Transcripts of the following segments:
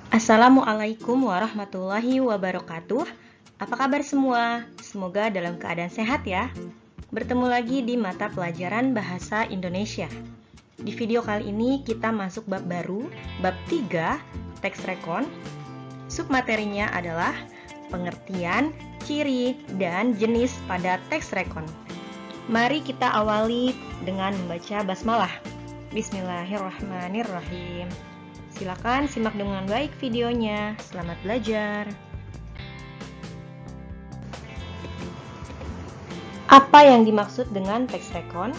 Assalamualaikum warahmatullahi wabarakatuh. Apa kabar semua? Semoga dalam keadaan sehat ya. Bertemu lagi di mata pelajaran Bahasa Indonesia. Di video kali ini kita masuk bab baru, bab 3, teks rekon. Submaterinya adalah pengertian, ciri, dan jenis pada teks rekon. Mari kita awali dengan membaca basmalah. Bismillahirrahmanirrahim. Silakan simak dengan baik videonya. Selamat belajar. Apa yang dimaksud dengan teks rekon?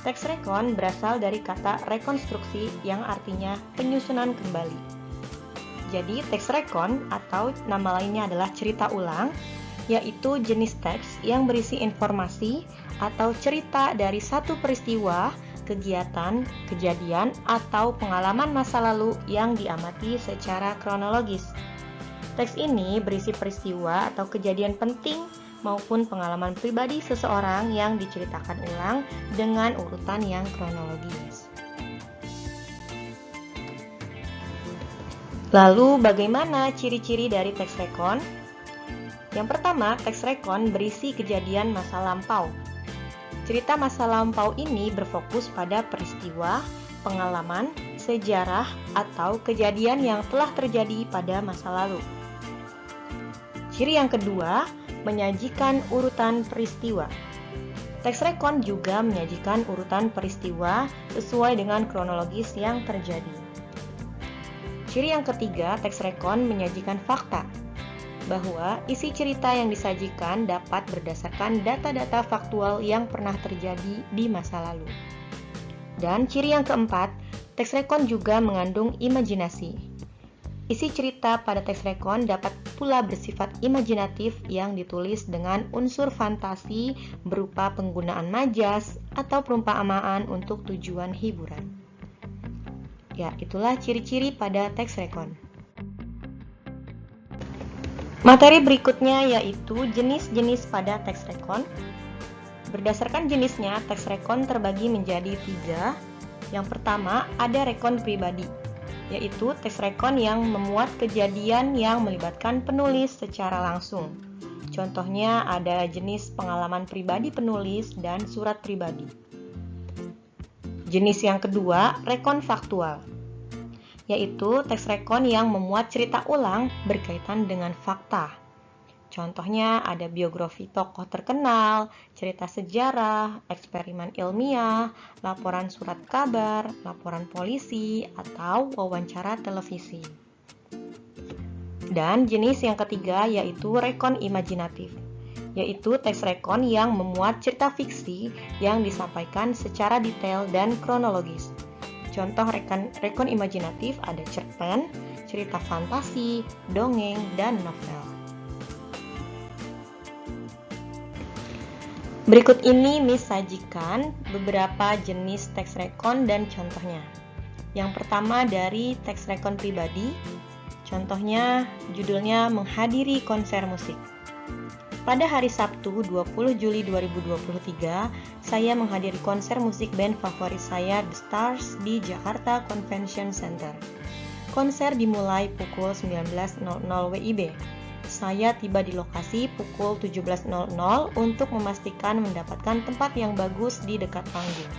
Teks rekon berasal dari kata rekonstruksi yang artinya penyusunan kembali. Jadi teks rekon atau nama lainnya adalah cerita ulang, yaitu jenis teks yang berisi informasi atau cerita dari satu peristiwa, kegiatan, kejadian, atau pengalaman masa lalu yang diamati secara kronologis. Teks ini berisi peristiwa atau kejadian penting maupun pengalaman pribadi seseorang yang diceritakan ulang dengan urutan yang kronologis. Lalu bagaimana ciri-ciri dari teks rekon? Yang pertama, teks rekon berisi kejadian masa lampau. Cerita masa lampau ini berfokus pada peristiwa, pengalaman, sejarah, atau kejadian yang telah terjadi pada masa lalu. Ciri yang kedua, menyajikan urutan peristiwa. Teks rekon juga menyajikan urutan peristiwa sesuai dengan kronologis yang terjadi. Ciri yang ketiga, teks rekon menyajikan fakta, bahwa isi cerita yang disajikan dapat berdasarkan data-data faktual yang pernah terjadi di masa lalu. Dan ciri yang keempat, teks rekon juga mengandung imajinasi. Isi cerita pada teks rekon dapat pula bersifat imajinatif yang ditulis dengan unsur fantasi berupa penggunaan majas atau perumpamaan untuk tujuan hiburan. Ya, itulah ciri-ciri pada teks rekon. Materi berikutnya yaitu jenis-jenis pada teks rekon. Berdasarkan jenisnya, teks rekon terbagi menjadi 3. Yang pertama, ada rekon pribadi, yaitu teks rekon yang memuat kejadian yang melibatkan penulis secara langsung. Contohnya ada jenis pengalaman pribadi penulis dan surat pribadi. Jenis yang kedua, rekon faktual, yaitu teks rekon yang memuat cerita ulang berkaitan dengan fakta. Contohnya ada biografi tokoh terkenal, cerita sejarah, eksperimen ilmiah, laporan surat kabar, laporan polisi, atau wawancara televisi. Dan jenis yang ketiga yaitu rekon imajinatif, yaitu teks rekon yang memuat cerita fiksi yang disampaikan secara detail dan kronologis. Contoh rekon imajinatif ada cerpen, cerita fantasi, dongeng, dan novel. Berikut ini Miss sajikan beberapa jenis teks rekon dan contohnya. Yang pertama dari teks rekon pribadi, contohnya judulnya menghadiri konser musik. Pada hari Sabtu 20 Juli 2023, saya menghadiri konser musik band favorit saya, The Stars, di Jakarta Convention Center. Konser dimulai pukul 19.00 WIB. Saya tiba di lokasi pukul 17.00 untuk memastikan mendapatkan tempat yang bagus di dekat panggung.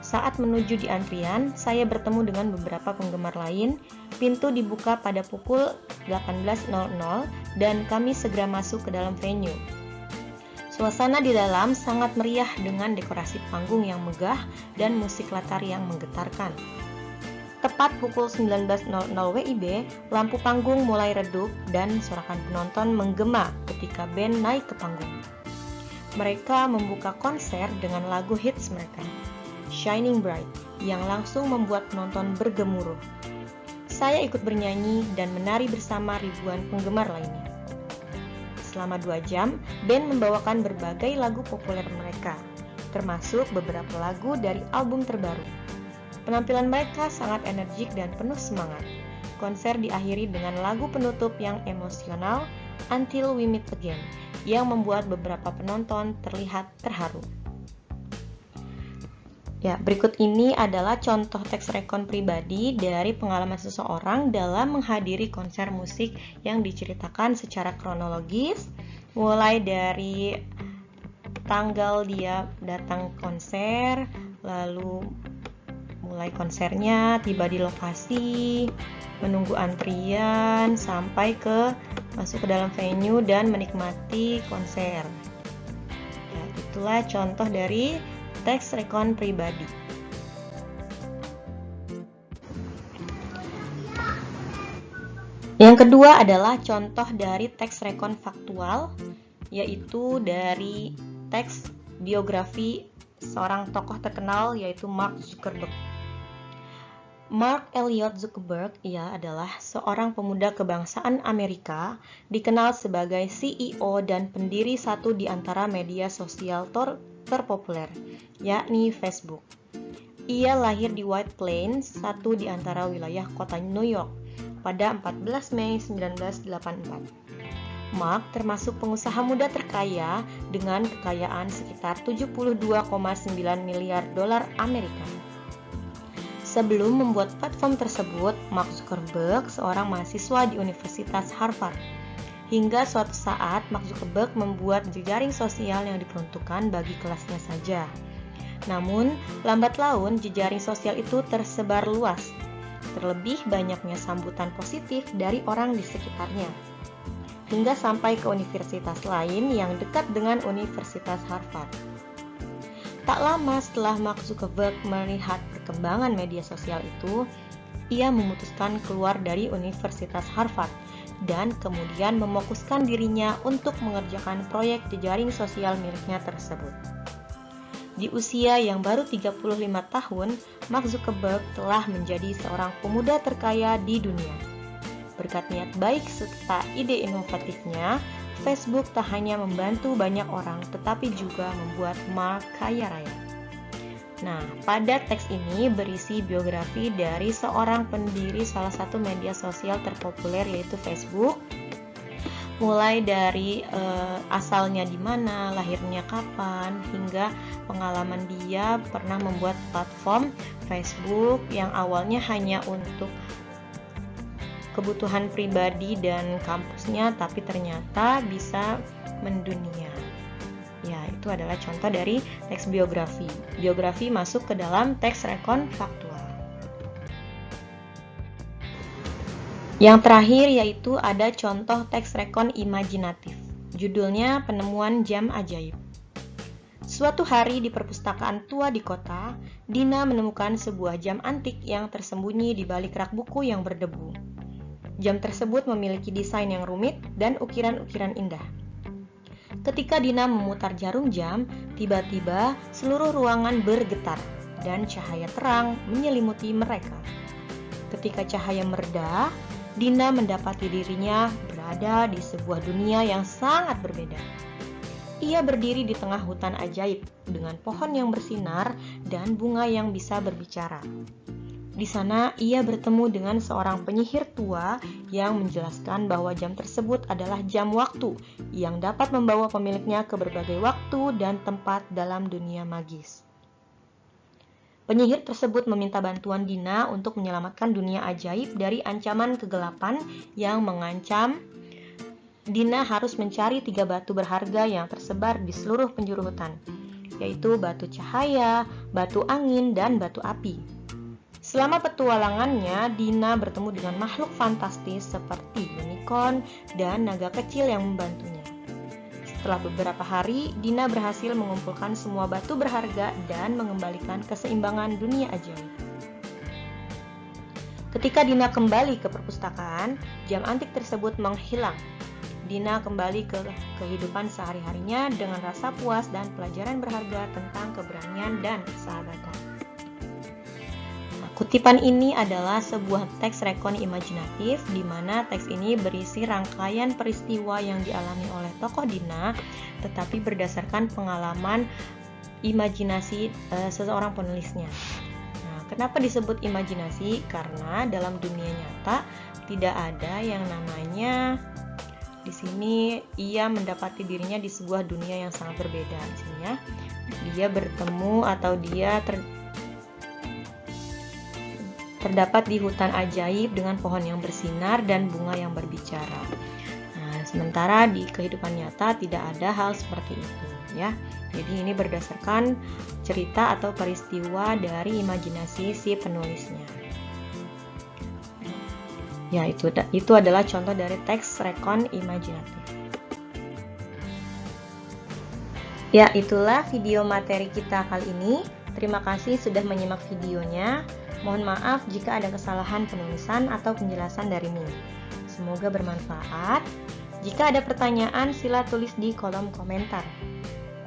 Saat menuju di antrian, saya bertemu dengan beberapa penggemar lain. Pintu dibuka pada pukul 18.00 dan kami segera masuk ke dalam venue. Suasana di dalam sangat meriah dengan dekorasi panggung yang megah dan musik latar yang menggetarkan. Tepat pukul 19.00 WIB, lampu panggung mulai redup dan sorakan penonton menggema ketika band naik ke panggung. Mereka membuka konser dengan lagu hits mereka, Shining Bright, yang langsung membuat penonton bergemuruh. Saya ikut bernyanyi dan menari bersama ribuan penggemar lainnya. Selama 2 jam, band membawakan berbagai lagu populer mereka, termasuk beberapa lagu dari album terbaru. Penampilan mereka sangat energik dan penuh semangat. Konser diakhiri dengan lagu penutup yang emosional, Until We Meet Again, yang membuat beberapa penonton terlihat terharu. Ya, berikut ini adalah contoh teks rekon pribadi dari pengalaman seseorang dalam menghadiri konser musik yang diceritakan secara kronologis, mulai dari tanggal dia datang konser, lalu mulai konsernya, tiba di lokasi, menunggu antrian, sampai masuk ke dalam venue dan menikmati konser. Ya, itulah contoh dari teks rekon pribadi. Yang kedua adalah contoh dari teks rekon faktual, yaitu dari teks biografi seorang tokoh terkenal yaitu Mark Zuckerberg. Mark Elliot Zuckerberg adalah seorang pemuda kebangsaan Amerika, dikenal sebagai CEO dan pendiri satu di antara media sosial terpopuler, yakni Facebook. Ia lahir di White Plains, satu di antara wilayah kota New York, pada 14 Mei 1984. Mark termasuk pengusaha muda terkaya dengan kekayaan sekitar 72,9 miliar dolar Amerika. Sebelum membuat platform tersebut, Mark Zuckerberg seorang mahasiswa di Universitas Harvard. Hingga suatu saat, Mark Zuckerberg membuat jejaring sosial yang diperuntukkan bagi kelasnya saja. Namun, lambat laun jejaring sosial itu tersebar luas. Terlebih banyaknya sambutan positif dari orang di sekitarnya. Hingga sampai ke universitas lain yang dekat dengan Universitas Harvard. Tak lama setelah Mark Zuckerberg melihat perkembangan media sosial itu, ia memutuskan keluar dari Universitas Harvard dan kemudian mefokuskan dirinya untuk mengerjakan proyek jejaring sosial miliknya tersebut. Di usia yang baru 35 tahun, Mark Zuckerberg telah menjadi seorang pemuda terkaya di dunia. Berkat niat baik serta ide inovatifnya, Facebook tak hanya membantu banyak orang, tetapi juga membuat Mark kaya raya. Nah, pada teks ini berisi biografi dari seorang pendiri salah satu media sosial terpopuler yaitu Facebook. Mulai dari asalnya di mana, lahirnya kapan, hingga pengalaman dia pernah membuat platform Facebook yang awalnya hanya untuk kebutuhan pribadi dan kampusnya, tapi ternyata bisa mendunia. Ya, itu adalah contoh dari teks biografi. Biografi masuk ke dalam teks rekon faktual. Yang terakhir yaitu ada contoh teks rekon imajinatif. Judulnya Penemuan Jam Ajaib. Suatu hari di perpustakaan tua di kota, Dina menemukan sebuah jam antik yang tersembunyi di balik rak buku yang berdebu. Jam tersebut memiliki desain yang rumit dan ukiran-ukiran indah. Ketika Dina memutar jarum jam, tiba-tiba seluruh ruangan bergetar dan cahaya terang menyelimuti mereka. Ketika cahaya mereda, Dina mendapati dirinya berada di sebuah dunia yang sangat berbeda. Ia berdiri di tengah hutan ajaib dengan pohon yang bersinar dan bunga yang bisa berbicara. Di sana ia bertemu dengan seorang penyihir tua yang menjelaskan bahwa jam tersebut adalah jam waktu yang dapat membawa pemiliknya ke berbagai waktu dan tempat dalam dunia magis. Penyihir tersebut meminta bantuan Dina untuk menyelamatkan dunia ajaib dari ancaman kegelapan yang mengancam. Dina harus mencari 3 batu berharga yang tersebar di seluruh penjuru hutan, yaitu batu cahaya, batu angin, dan batu api. Selama petualangannya, Dina bertemu dengan makhluk fantastis seperti unicorn dan naga kecil yang membantunya. Setelah beberapa hari, Dina berhasil mengumpulkan semua batu berharga dan mengembalikan keseimbangan dunia ajaib. Ketika Dina kembali ke perpustakaan, jam antik tersebut menghilang. Dina kembali ke kehidupan sehari-harinya dengan rasa puas dan pelajaran berharga tentang keberanian dan persahabatan. Kutipan ini adalah sebuah teks rekon imajinatif di mana teks ini berisi rangkaian peristiwa yang dialami oleh tokoh Dina, tetapi berdasarkan pengalaman imajinasi seseorang penulisnya. Nah, kenapa disebut imajinasi? Karena dalam dunia nyata tidak ada yang namanya di sini ia mendapati dirinya di sebuah dunia yang sangat berbeda. Di sini ya, dia bertemu atau dia terdapat di hutan ajaib dengan pohon yang bersinar dan bunga yang berbicara. Nah, sementara di kehidupan nyata tidak ada hal seperti itu, ya. Jadi ini berdasarkan cerita atau peristiwa dari imajinasi si penulisnya. Ya, itu adalah contoh dari teks rekon imajinatif. Ya, itulah video materi kita kali ini. Terima kasih sudah menyimak videonya. Mohon maaf jika ada kesalahan penulisan atau penjelasan dari Miss. Semoga bermanfaat. Jika ada pertanyaan, sila tulis di kolom komentar.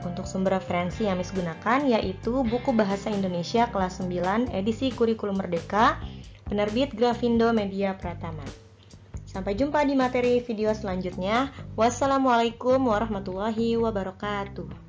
Untuk sumber referensi yang Miss gunakan yaitu buku Bahasa Indonesia kelas 9 edisi Kurikulum Merdeka, penerbit Grafindo Media Pratama. Sampai jumpa di materi video selanjutnya. Wassalamualaikum warahmatullahi wabarakatuh.